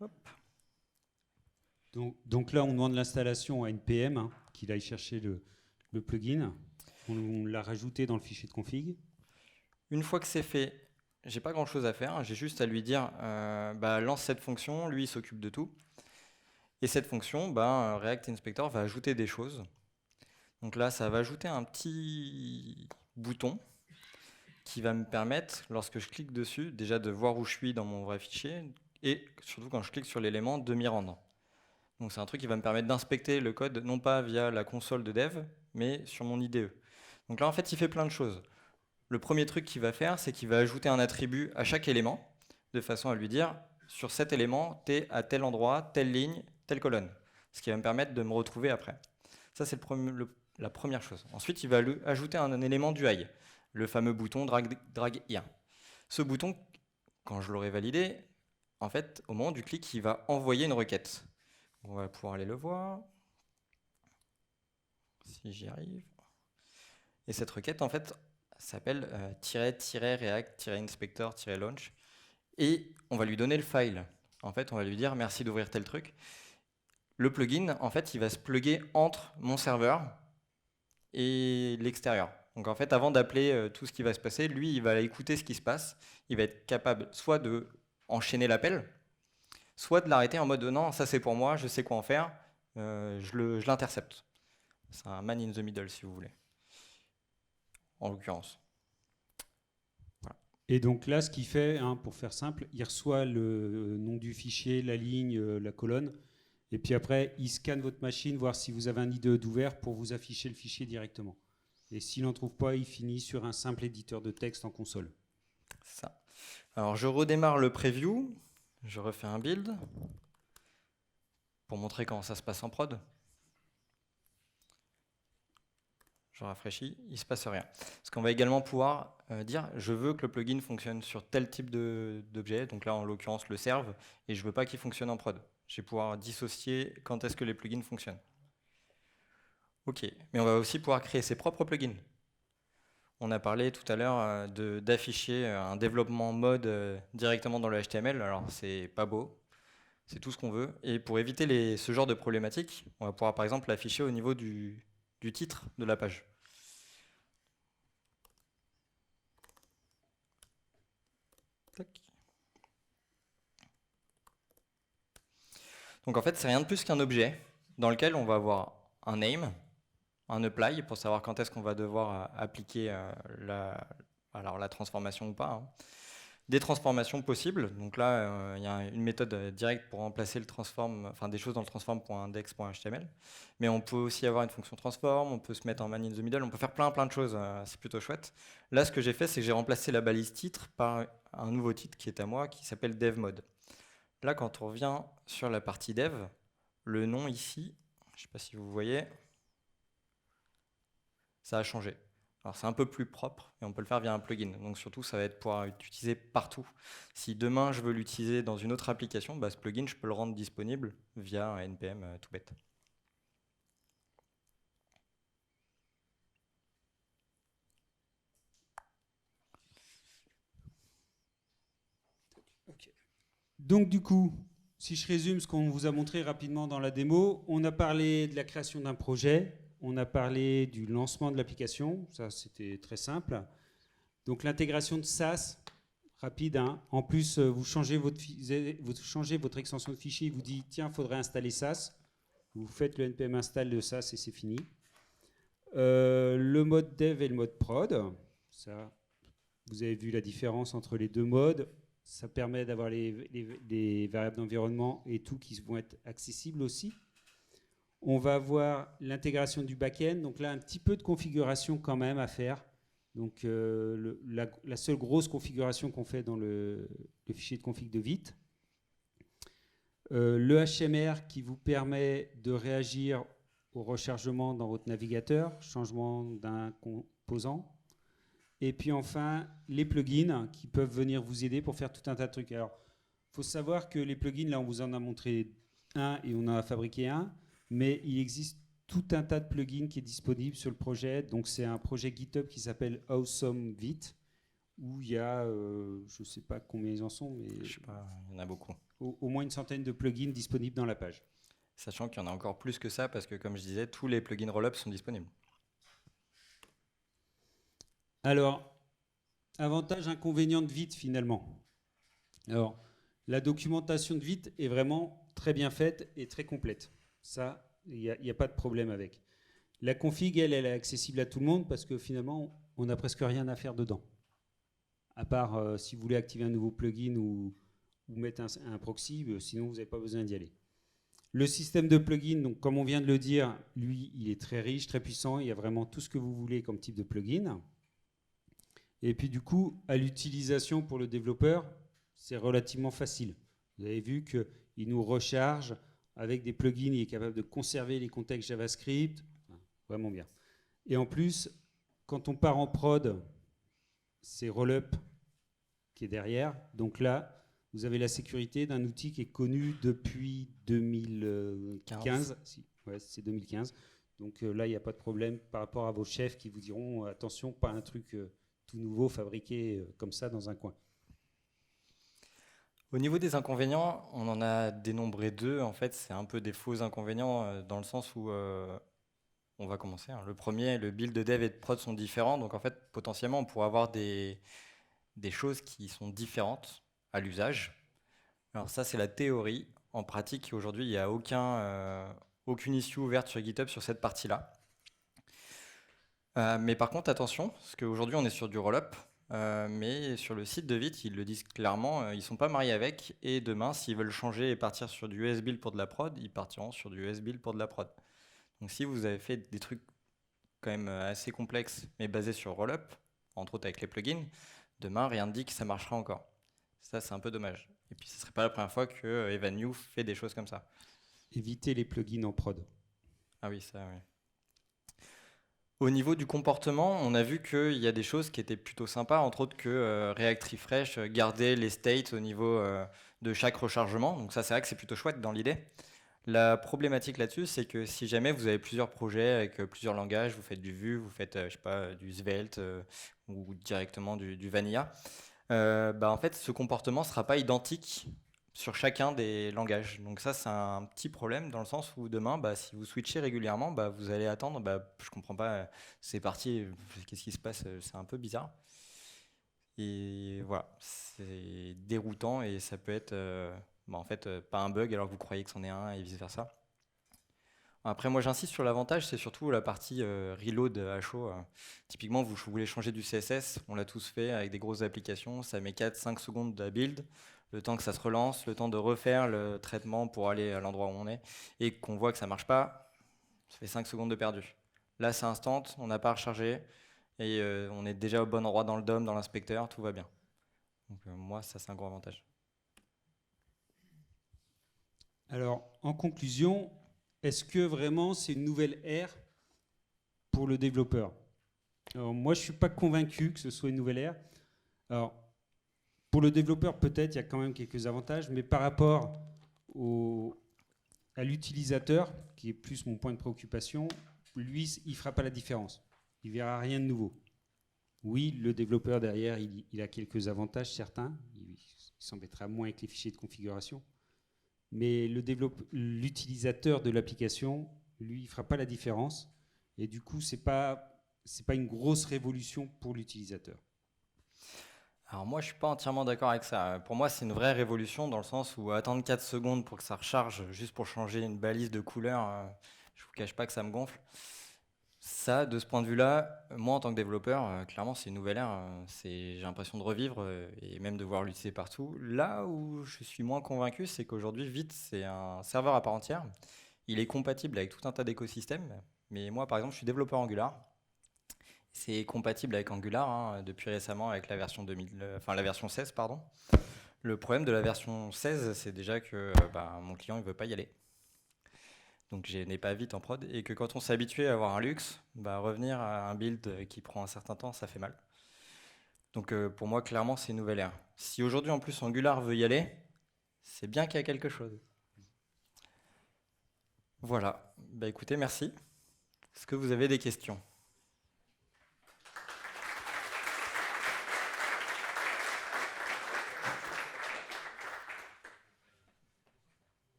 Hop. Donc là, on demande l'installation à NPM, hein, qu'il aille chercher le plugin. On l'a rajouté dans le fichier de config. Une fois que c'est fait, j'ai pas grand chose à faire. J'ai juste à lui dire lance cette fonction, lui il s'occupe de tout. Et cette fonction, React Inspector va ajouter des choses. Donc là, ça va ajouter un petit bouton qui va me permettre, lorsque je clique dessus, déjà de voir où je suis dans mon vrai fichier et surtout quand je clique sur l'élément, de m'y rendre. Donc c'est un truc qui va me permettre d'inspecter le code, non pas via la console de dev, mais sur mon IDE. Donc là, en fait, il fait plein de choses. Le premier truc qu'il va faire, c'est qu'il va ajouter un attribut à chaque élément, de façon à lui dire, sur cet élément, tu es à tel endroit, telle ligne, telle colonne. Ce qui va me permettre de me retrouver après. Ça, c'est la première chose. Ensuite, il va ajouter un élément du UI, le fameux bouton drag here. Ce bouton, quand je l'aurai validé, en fait, au moment du clic, il va envoyer une requête. On va pouvoir aller le voir, si j'y arrive. Et cette requête, en fait, s'appelle -react-inspector-launch. Et on va lui donner le file. En fait, on va lui dire merci d'ouvrir tel truc. Le plugin, en fait, il va se plugger entre mon serveur et l'extérieur. Donc en fait, avant d'appeler tout ce qui va se passer, lui, il va écouter ce qui se passe. Il va être capable soit de enchaîner l'appel, soit de l'arrêter en mode non, ça c'est pour moi, je sais quoi en faire, je l'intercepte. C'est un man in the middle, si vous voulez, en l'occurrence. Voilà. Et donc là, ce qu'il fait, hein, pour faire simple, il reçoit le nom du fichier, la ligne, la colonne, et puis après, il scanne votre machine, voir si vous avez un IDE d'ouvert pour vous afficher le fichier directement. Et s'il n'en trouve pas, il finit sur un simple éditeur de texte en console. Ça. Alors je redémarre le preview, je refais un build pour montrer comment ça se passe en prod. Je rafraîchis, il ne se passe rien. Parce qu'on va également pouvoir dire je veux que le plugin fonctionne sur tel type d'objet, donc là en l'occurrence le serve, et je ne veux pas qu'il fonctionne en prod. Je vais pouvoir dissocier quand est-ce que les plugins fonctionnent. Ok, mais on va aussi pouvoir créer ses propres plugins. On a parlé tout à l'heure d'afficher un développement mode directement dans le HTML, alors c'est pas beau, c'est tout ce qu'on veut. Et pour éviter ce genre de problématiques, on va pouvoir par exemple l'afficher au niveau du titre de la page. Tac. Donc en fait, c'est rien de plus qu'un objet dans lequel on va avoir un name, un apply pour savoir quand est-ce qu'on va devoir appliquer la transformation ou pas. Hein. Des transformations possibles. Donc là, il y a une méthode directe pour remplacer le transform, enfin des choses dans le transform.index.html. Mais on peut aussi avoir une fonction transform, on peut se mettre en man in the middle, on peut faire plein de choses. C'est plutôt chouette. Là, ce que j'ai fait, c'est que j'ai remplacé la balise titre par un nouveau titre qui est à moi, qui s'appelle dev mode. Là, quand on revient sur la partie dev, le nom ici, Je ne sais pas si vous voyez. Ça a changé. Alors c'est un peu plus propre et on peut le faire via un plugin. Donc surtout, ça va être pouvoir être utilisé partout. Si demain je veux l'utiliser dans une autre application, bah, ce plugin, je peux le rendre disponible via un NPM tout bête. Donc du coup, si je résume ce qu'on vous a montré rapidement dans la démo, on a parlé de la création d'un projet, on a parlé du lancement de l'application, ça c'était très simple. Donc l'intégration de SaaS, rapide, hein. En plus, vous changez votre extension de fichier, vous dites tiens, il faudrait installer SaaS. Vous faites le npm install de SaaS et c'est fini. Le mode dev et le mode prod, ça, vous avez vu la différence entre les deux modes. Ça permet d'avoir les variables d'environnement et tout qui vont être accessibles aussi. On va avoir l'intégration du back-end. Donc là, un petit peu de configuration quand même à faire. Donc la seule grosse configuration qu'on fait dans le fichier de config de Vite. Le HMR qui vous permet de réagir au rechargement dans votre navigateur, changement d'un composant. Et puis enfin, les plugins qui peuvent venir vous aider pour faire tout un tas de trucs. Alors, il faut savoir que les plugins, là, on vous en a montré un et on en a fabriqué un, mais il existe tout un tas de plugins qui est disponible sur le projet. Donc, c'est un projet GitHub qui s'appelle Awesome Vite, où il y a, je ne sais pas combien ils en sont, mais Je sais pas, il y en a beaucoup. Au moins une centaine de plugins disponibles dans la page. Sachant qu'il y en a encore plus que ça, parce que comme je disais, tous les plugins Rollup sont disponibles. Alors, avantage, inconvénient de Vite finalement. Alors, la documentation de Vite est vraiment très bien faite et très complète. Ça, il n'y a pas de problème avec. La config, elle est accessible à tout le monde parce que finalement, on n'a presque rien à faire dedans. À part si vous voulez activer un nouveau plugin ou mettre un proxy, sinon vous n'avez pas besoin d'y aller. Le système de plugin, donc comme on vient de le dire, lui, il est très riche, très puissant. Il y a vraiment tout ce que vous voulez comme type de plugin. Et puis du coup, à l'utilisation pour le développeur, c'est relativement facile. Vous avez vu qu'il nous recharge avec des plugins, il est capable de conserver les contextes JavaScript. Vraiment bien. Et en plus, quand on part en prod, c'est Rollup qui est derrière. Donc là, vous avez la sécurité d'un outil qui est connu depuis 2015. Ouais, c'est 2015. Donc là, il n'y a pas de problème par rapport à vos chefs qui vous diront attention, pas un truc tout nouveau fabriqué comme ça dans un coin. Au niveau des inconvénients, on en a dénombré deux. En fait, c'est un peu des faux inconvénients dans le sens où on va commencer, hein. Le premier, le build de dev et de prod sont différents. Donc en fait, potentiellement, on pourrait avoir des choses qui sont différentes à l'usage. Alors ça, c'est la théorie. En pratique, aujourd'hui, il n'y a aucune issue ouverte sur GitHub sur cette partie-là. Mais par contre, attention, parce qu'aujourd'hui, on est sur du rollup. Mais sur le site de Vite, ils le disent clairement, ils sont pas mariés avec. Et demain, s'ils veulent changer et partir sur du US-Build pour de la prod, ils partiront sur du US-Build pour de la prod. Donc si vous avez fait des trucs quand même assez complexes, mais basés sur rollup, entre autres avec les plugins, demain, rien ne dit que ça marchera encore. Ça, c'est un peu dommage. Et puis, ce serait pas la première fois que Evan New fait des choses comme ça. Éviter les plugins en prod. Ah oui, ça, oui. Au niveau du comportement, on a vu qu'il y a des choses qui étaient plutôt sympas, entre autres que React Refresh gardait les states au niveau de chaque rechargement. Donc ça, c'est vrai que c'est plutôt chouette dans l'idée. La problématique là-dessus, c'est que si jamais vous avez plusieurs projets avec plusieurs langages, vous faites du Vue, vous faites je sais pas, du Svelte ou directement du Vanilla, bah, en fait, ce comportement ne sera pas identique sur chacun des langages. Donc ça, c'est un petit problème dans le sens où demain, bah, si vous switchez régulièrement, bah, vous allez attendre, bah, je comprends pas, c'est parti, qu'est-ce qui se passe, c'est un peu bizarre. Et voilà, c'est déroutant et ça peut être bah, en fait pas un bug alors que vous croyez que c'en est un et vice-versa. Après, moi j'insiste sur l'avantage, c'est surtout la partie reload à chaud. Typiquement, vous voulez changer du CSS, on l'a tous fait avec des grosses applications, ça met 4-5 secondes de build, le temps que ça se relance, le temps de refaire le traitement pour aller à l'endroit où on est, et qu'on voit que ça marche pas, ça fait 5 secondes de perdu. Là, c'est instant, on n'a pas à recharger, et on est déjà au bon endroit dans le DOM, dans l'inspecteur, tout va bien. Donc moi, ça c'est un gros avantage. Alors, en conclusion, est-ce que vraiment c'est une nouvelle ère pour le développeur? Alors, moi, je ne suis pas convaincu que ce soit une nouvelle ère. Alors, pour le développeur, peut-être, il y a quand même quelques avantages, mais par rapport à l'utilisateur, qui est plus mon point de préoccupation, lui, il ne fera pas la différence. Il ne verra rien de nouveau. Oui, le développeur derrière, il a quelques avantages, certains. Il s'embêtera moins avec les fichiers de configuration. Mais l'utilisateur de l'application, lui, il ne fera pas la différence. Et du coup, ce n'est pas une grosse révolution pour l'utilisateur. Alors moi, je suis pas entièrement d'accord avec ça. Pour moi, c'est une vraie révolution dans le sens où attendre 4 secondes pour que ça recharge juste pour changer une balise de couleur, je vous cache pas que ça me gonfle. Ça, de ce point de vue-là, moi en tant que développeur, clairement, c'est une nouvelle ère. J'ai l'impression de revivre et même de voir l'utiliser partout. Là où je suis moins convaincu, c'est qu'aujourd'hui, Vite, c'est un serveur à part entière. Il est compatible avec tout un tas d'écosystèmes. Mais moi, par exemple, je suis développeur Angular. C'est compatible avec Angular depuis récemment avec la version 2000, la version 16, pardon. Le problème de la version 16, c'est déjà que mon client ne veut pas y aller. Donc je n'ai pas Vite en prod et que quand on s'est habitué à avoir un luxe, revenir à un build qui prend un certain temps, ça fait mal. Donc pour moi, clairement, c'est une nouvelle ère. Si aujourd'hui en plus Angular veut y aller, c'est bien qu'il y a quelque chose. Voilà. Écoutez, merci. Est-ce que vous avez des questions ?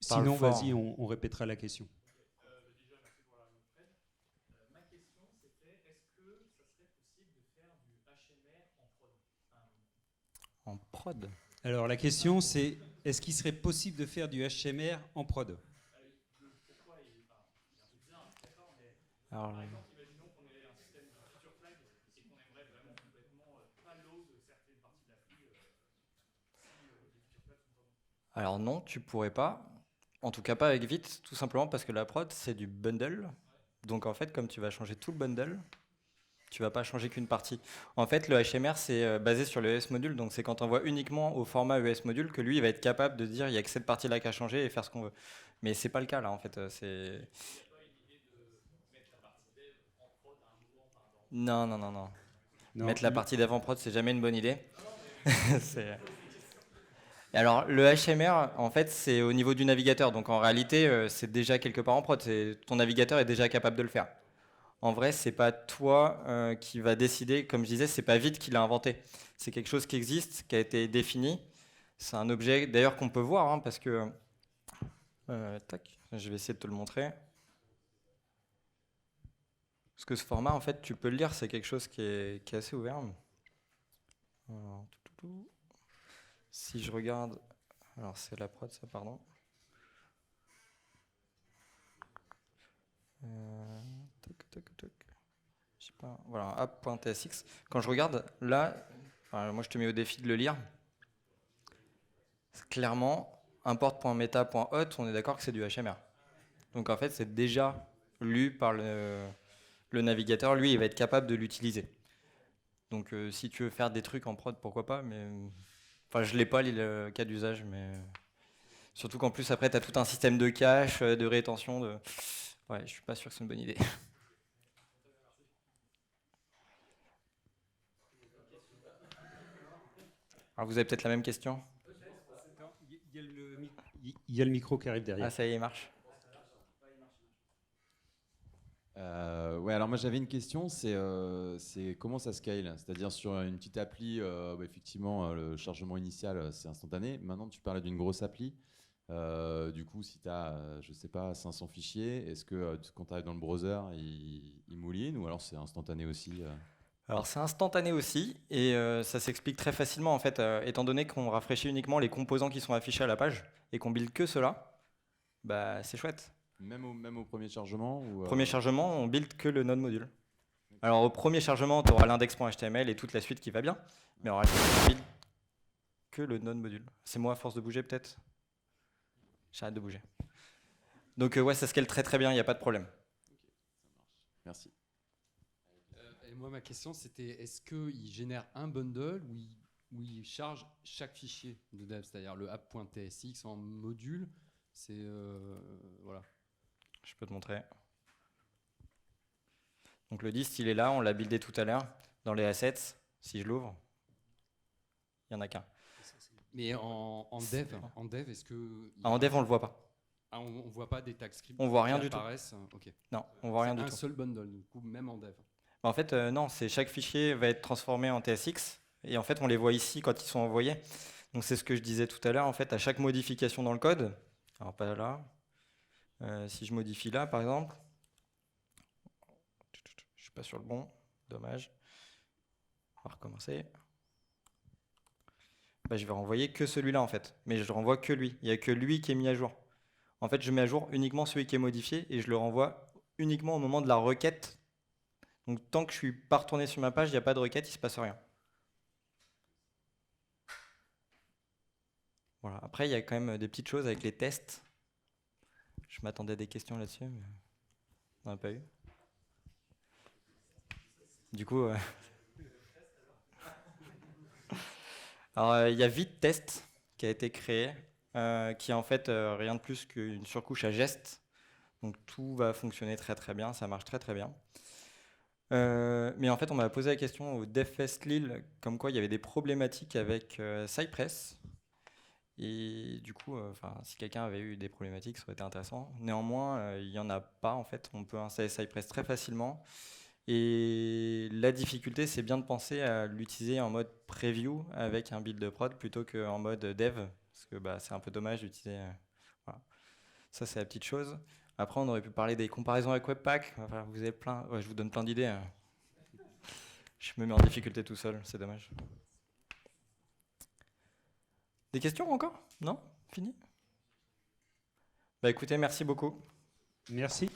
Sinon, vas-y, on répétera la question. Déjà, merci pour la Fred. Ma question, c'était est-ce que ça serait possible de faire du HMR en prod? En prod ? Alors, la question, c'est est-ce qu'il serait possible de faire du HMR en prod? Pourquoi il est un peu bizarre, d'accord, mais Alors, par exemple, imaginons qu'on ait un système de feature flag et qu'on aimerait vraiment complètement pas load certaines parties de l'appli si les feature flags sont pas bons. alors non, tu pourrais pas. En tout cas pas avec Vite, tout simplement parce que la prod, c'est du bundle. Donc en fait, comme tu vas changer tout le bundle, tu vas pas changer qu'une partie. En fait, le HMR, c'est basé sur le ES module. Donc c'est quand on voit uniquement au format ES module que lui, il va être capable de dire il y a que cette partie-là qui a changé et faire ce qu'on veut. Mais c'est pas le cas là, en fait. Non, non, non, non. Non, Mettre la partie d'avant prod, c'est jamais une bonne idée. Et alors, le HMR, en fait, c'est au niveau du navigateur. Donc, en réalité, c'est déjà quelque part en prod. Ton navigateur est déjà capable de le faire. En vrai, c'est pas toi qui va décider. Comme je disais, c'est pas Vite qui l'a inventé. C'est quelque chose qui existe, qui a été défini. C'est un objet, d'ailleurs, qu'on peut voir, parce que... tac, je vais essayer de te le montrer. Parce que ce format, en fait, tu peux le lire. C'est quelque chose qui est assez ouvert. Alors, si je regarde, alors c'est la prod ça, pardon. Je sais pas, voilà, app.tsx. Quand je regarde là, moi je te mets au défi de le lire. Clairement, import.meta.hot, on est d'accord que c'est du HMR. Donc en fait, c'est déjà lu par le navigateur. Lui, il va être capable de l'utiliser. Donc si tu veux faire des trucs en prod, pourquoi pas, mais... Enfin, je l'ai pas, le cas d'usage, mais... Surtout qu'en plus, après, tu as tout un système de cache, de rétention. Ouais, je suis pas sûr que c'est une bonne idée. Alors, vous avez peut-être la même question? Il y a le micro qui arrive derrière. Ah, ça y est, il marche. Ouais, alors moi j'avais une question, c'est comment ça scale? C'est-à-dire sur une petite appli, effectivement, le chargement initial c'est instantané. Maintenant, tu parlais d'une grosse appli. Du coup, si tu as, je sais pas, 500 fichiers, est-ce que quand tu arrives dans le browser, il mouline ou alors c'est instantané aussi Alors, c'est instantané aussi, et ça s'explique très facilement, en fait, étant donné qu'on rafraîchit uniquement les composants qui sont affichés à la page, et qu'on build que cela, c'est chouette. Même au premier chargement Premier chargement, on build que le node module. Alors au premier chargement, tu auras l'index.html et toute la suite qui va bien. Mais en réalité, on build que le node module. C'est moi à force de bouger peut-être. J'arrête de bouger. Donc ouais, ça scale très très bien, il n'y a pas de problème. Merci. Et moi, ma question, c'était est-ce qu'il génère un bundle où il charge chaque fichier de dev, c'est-à-dire le app.tsx en module. C'est voilà. Je peux te montrer. Donc le dist, il est là, on l'a buildé tout à l'heure. Dans les assets, si je l'ouvre, il n'y en a qu'un. Mais en dev, est-ce que Ah, en dev, on ne le voit pas. Ah, on voit pas des tags scripts On voit qui rien du tout. apparaissent. Ok. Non, on voit rien du Un tout. seul bundle, du coup, même en dev. En fait, non, c'est chaque fichier va être transformé en TSX. Et en fait, on les voit ici quand ils sont envoyés. Donc c'est ce que je disais tout à l'heure. En fait, à chaque modification dans le code, alors pas là, si je modifie là, par exemple, je suis pas sur le bon, dommage. On va recommencer. Bah, je vais renvoyer que celui-là en fait, mais je ne renvoie que lui. Il n'y a que lui qui est mis à jour. En fait, je mets à jour uniquement celui qui est modifié et je le renvoie uniquement au moment de la requête. Donc tant que je ne suis pas retourné sur ma page, il n'y a pas de requête, il ne se passe rien. Voilà. Après, il y a quand même des petites choses avec les tests. Je m'attendais à des questions là-dessus, mais on n'en a pas eu. Du coup, alors, il y a Vite Test qui a été créé, qui est en fait rien de plus qu'une surcouche à gestes. Donc tout va fonctionner très très bien, ça marche très très bien. Mais en fait, on m'a posé la question au DevFest Lille, comme quoi il y avait des problématiques avec Cypress. Et du coup, si quelqu'un avait eu des problématiques, ça aurait été intéressant. Néanmoins, il n'y en a pas en fait. On peut installer Cypress très facilement. Et la difficulté, c'est bien de penser à l'utiliser en mode preview avec un build de prod plutôt qu'en mode dev, parce que c'est un peu dommage d'utiliser. Voilà. Ça, c'est la petite chose. Après, on aurait pu parler des comparaisons avec Webpack. Enfin, vous avez plein. Ouais, je vous donne plein d'idées. Hein. Je me mets en difficulté tout seul, c'est dommage. Des questions encore? Non? Fini? Bah écoutez, merci beaucoup. Merci.